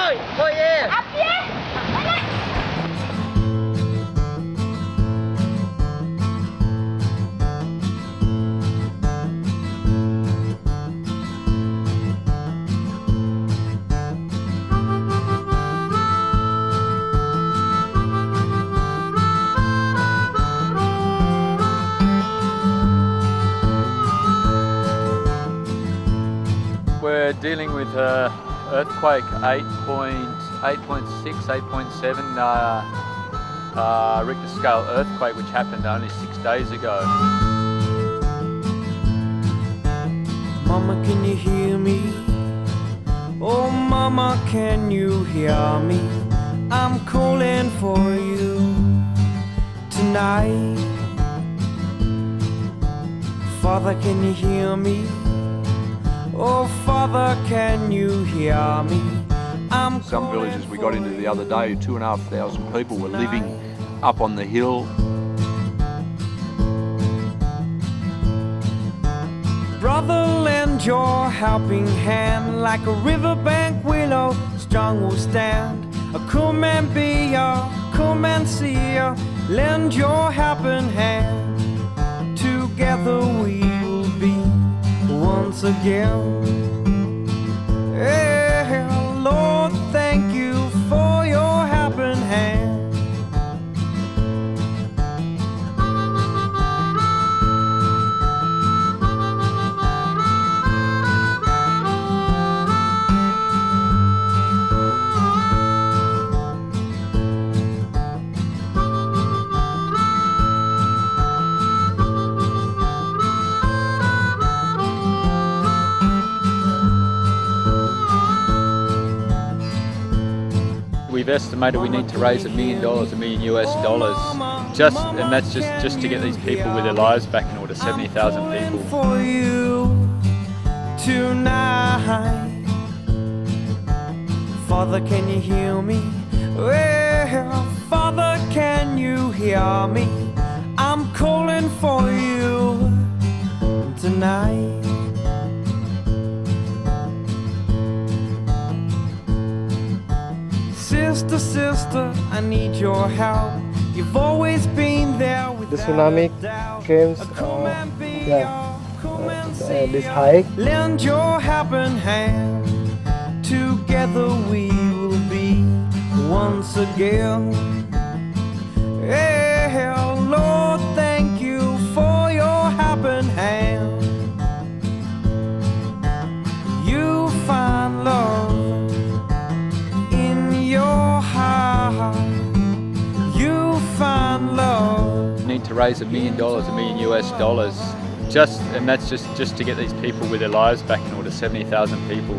Thôi yeah. Up yeah. We're dealing with earthquake 8.6, 8.7 Richter scale earthquake, which happened only 6 days ago. Mama, can you hear me? Oh mama, can you hear me? I'm calling for you tonight. Father, can you hear me? Oh Father, can you hear me? Some villages we got into the other day, 2,500 people were living up on the hill. Brother, lend your helping hand, like a riverbank willow, strong will stand. Come and be ya, come and see ya, lend your helping hand. Together we will be once again. Hey, Lord, thank you for your helping hand. We've estimated we need to raise $1 million, $1 million US, and that's just to get these people with their lives back in order. 70,000 people. For you tonight, Father, can you hear me? Well, Father, can you hear me? I'm calling for you tonight. Sister, sister, I need your help. You've always been there with The tsunami came this high. Lend your helping hand. Together we will be once again. Hey, Lord, thank you for your helping hand. You find love in your heart. You find love. Need to raise $1 million, $1 million US, and that's just to get these people with their lives back in order. 70,000 people.